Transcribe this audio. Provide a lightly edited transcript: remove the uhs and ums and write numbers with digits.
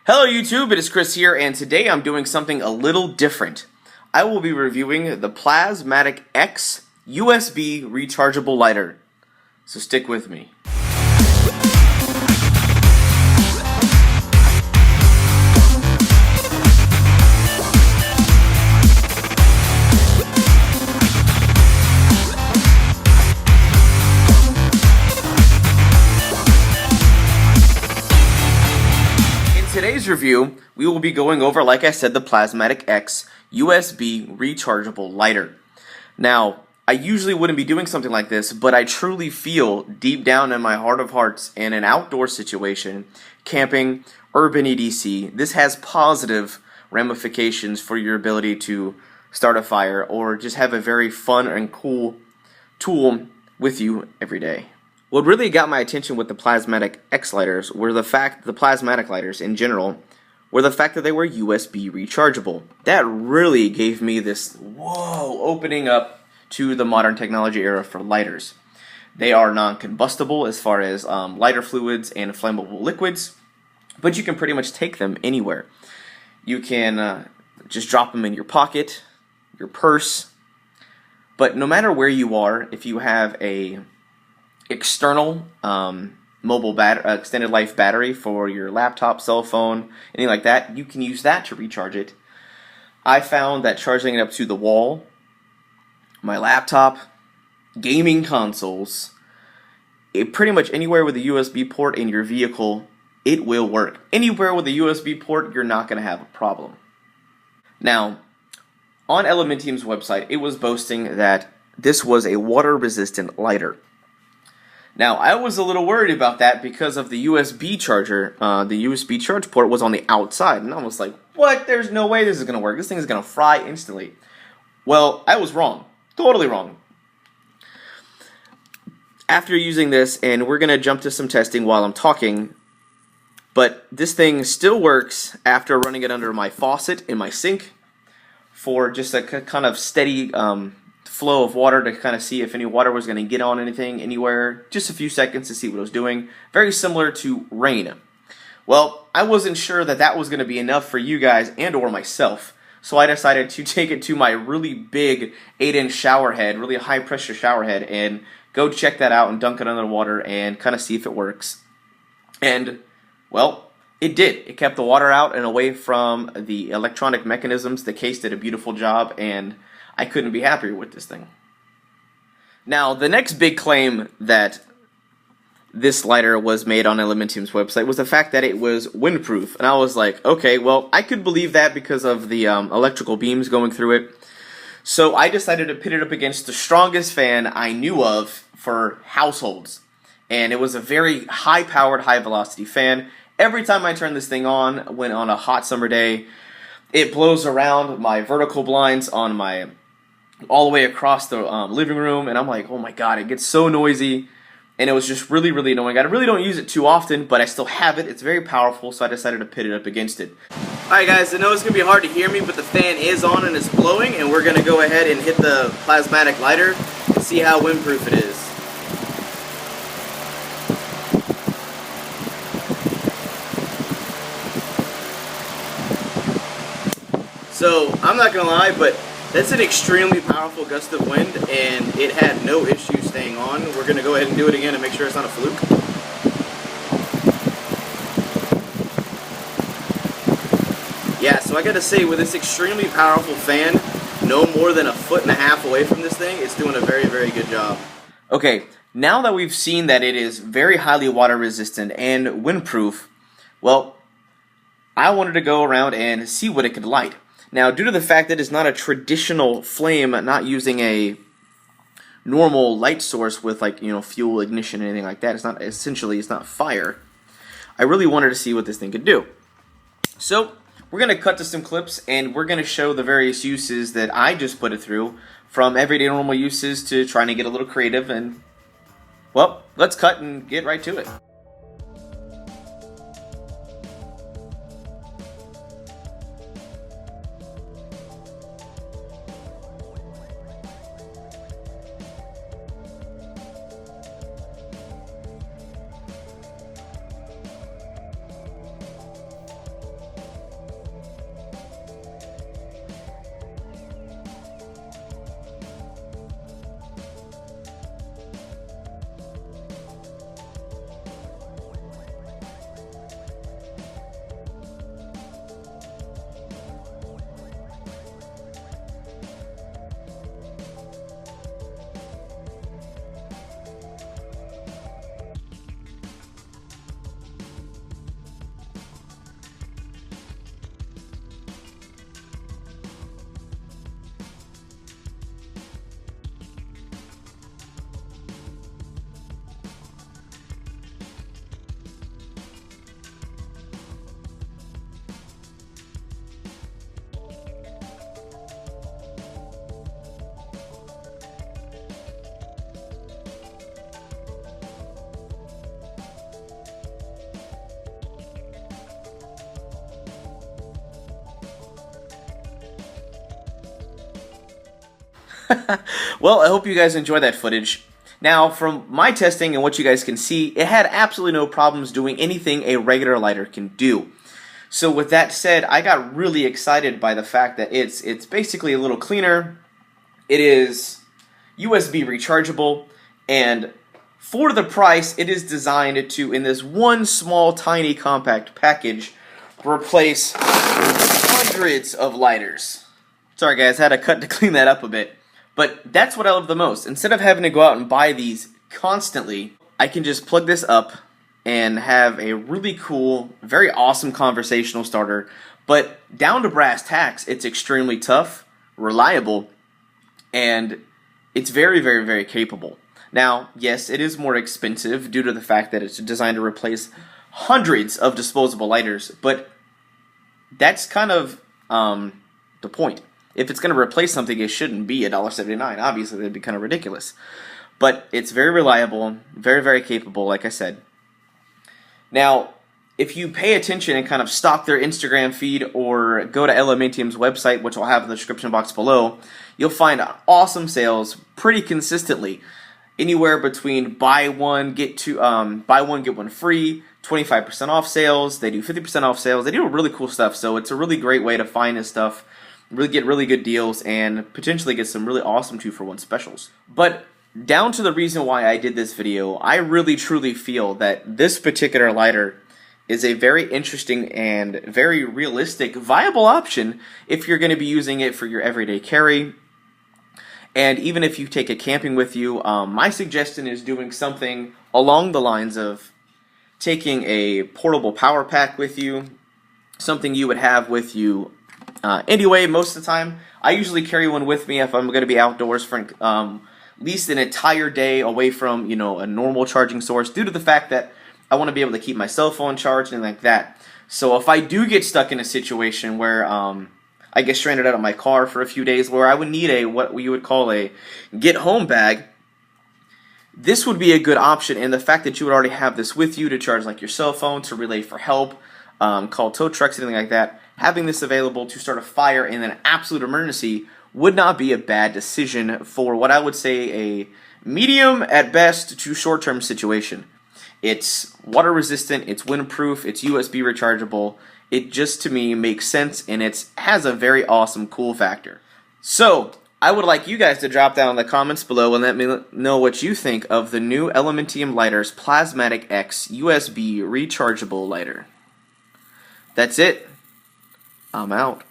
Hello YouTube, it is Chris here, and today I'm doing something a little different. I will be reviewing the Plazmatic X USB rechargeable lighter. So stick with me. Today's review, we will be going over, like I said, the Plazmatic X USB rechargeable lighter. Now, I usually wouldn't be doing something like this, but I truly feel deep down in my heart of hearts, in an outdoor situation, camping, urban EDC, this has positive ramifications for your ability to start a fire or just have a very fun and cool tool with you every day. What really got my attention with the Plazmatic X lighters were the Plazmatic lighters in general, were the fact that they were USB rechargeable. That really gave me this, whoa, opening up to the modern technology era for lighters. They are non-combustible as far as lighter fluids and flammable liquids, but you can pretty much take them anywhere. You can just drop them in your pocket, your purse, but no matter where you are, if you have a external mobile extended life battery for your laptop, cell phone, anything like that, you can use that to recharge it. I found that charging it up to the wall, my laptop, gaming consoles, pretty much anywhere with a USB port in your vehicle, it will work. Anywhere with a USB port, you're not going to have a problem. Now, on Elementium's website, it was boasting that this was a water-resistant lighter. Now, I was a little worried about that because of the USB charger. The USB charge port was on the outside, and I was like, what? There's no way this is going to work. This thing is going to fry instantly. Well, I was wrong. Totally wrong. After using this, and we're going to jump to some testing while I'm talking, but this thing still works after running it under my faucet in my sink for just a kind of steady flow of water to kind of see if any water was going to get on anything anywhere, just a few seconds to see what it was doing. Very similar to rain. Well, I wasn't sure that that was going to be enough for you guys and or myself, so I decided to take it to my really big 8-inch shower head, really high pressure shower head, and go check that out and dunk it under the water and kind of see if it works. And, well, it did. It kept the water out and away from the electronic mechanisms. The case did a beautiful job, and I couldn't be happier with this thing. Now, the next big claim that this lighter was made on Elementium's website was the fact that it was windproof. And I was like, okay, well, I could believe that because of the electrical beams going through it. So I decided to pit it up against the strongest fan I knew of for households. And it was a very high-powered, high-velocity fan. Every time I turn this thing on, when on a hot summer day, it blows around my vertical blinds on my all the way across the living room, and I'm like, oh my god, it gets so noisy, and it was just really, really annoying. I really don't use it too often, but I still have it. It's very powerful, so I decided to pit it up against it. Alright guys, I know it's going to be hard to hear me, but the fan is on and it's blowing, and we're going to go ahead and hit the Plazmatic lighter and see how windproof it is. So, I'm not going to lie, but that's an extremely powerful gust of wind, and it had no issue staying on. We're going to go ahead and do it again and make sure it's not a fluke. Yeah, so I got to say, with this extremely powerful fan, no more than 1.5 feet away from this thing, it's doing a very, very good job. Okay, now that we've seen that it is very highly water resistant and windproof, well, I wanted to go around and see what it could light. Now, due to the fact that it's not a traditional flame, not using a normal light source with, like, you know, fuel ignition or anything like that, it's not fire, I really wanted to see what this thing could do. So, we're going to cut to some clips, and we're going to show the various uses that I just put it through, from everyday normal uses to trying to get a little creative, and, well, let's cut and get right to it. Well, I hope you guys enjoy that footage. Now, from my testing and what you guys can see, it had absolutely no problems doing anything a regular lighter can do. So with that said, I got really excited by the fact that it's basically a little cleaner. It is USB rechargeable, and for the price, it is designed to, in this one small, tiny, compact package, replace hundreds of lighters. Sorry guys, I had to cut to clean that up a bit. But that's what I love the most. Instead of having to go out and buy these constantly, I can just plug this up and have a really cool, very awesome conversational starter. But down to brass tacks, it's extremely tough, reliable, and it's very, very, very capable. Now, yes, it is more expensive due to the fact that it's designed to replace hundreds of disposable lighters, but that's kind of the point. If it's going to replace something, it shouldn't be $1.79. Obviously, that'd be kind of ridiculous. But it's very reliable, very, very capable, like I said. Now, if you pay attention and kind of stalk their Instagram feed or go to Elementium's website, which I'll have in the description box below, you'll find awesome sales pretty consistently. Anywhere between buy one get one free, 25% off sales. They do 50% off sales. They do really cool stuff. So it's a really great way to find this stuff, really get really good deals, and potentially get some really awesome 2-for-1 specials. But down to the reason why I did this video, I really truly feel that this particular lighter is a very interesting and very realistic, viable option if you're going to be using it for your everyday carry. And even if you take it camping with you, my suggestion is doing something along the lines of taking a portable power pack with you, something you would have with you anyway most of the time. I usually carry one with me if I'm going to be outdoors for at least an entire day away from, a normal charging source, due to the fact that I want to be able to keep my cell phone charged and like that. So if I do get stuck in a situation where I get stranded out of my car for a few days, where I would need what you would call a get-home bag, this would be a good option. And the fact that you would already have this with you to charge like your cell phone, to relay for help, call tow trucks, anything like that, having this available to start a fire in an absolute emergency would not be a bad decision for what I would say a medium at best to short-term situation. It's water resistant, it's windproof, it's USB rechargeable. It just, to me, makes sense, and it has a very awesome cool factor. So, I would like you guys to drop down in the comments below and let me know what you think of the new Elementium Lighter's Plazmatic X USB rechargeable lighter. That's it. I'm out.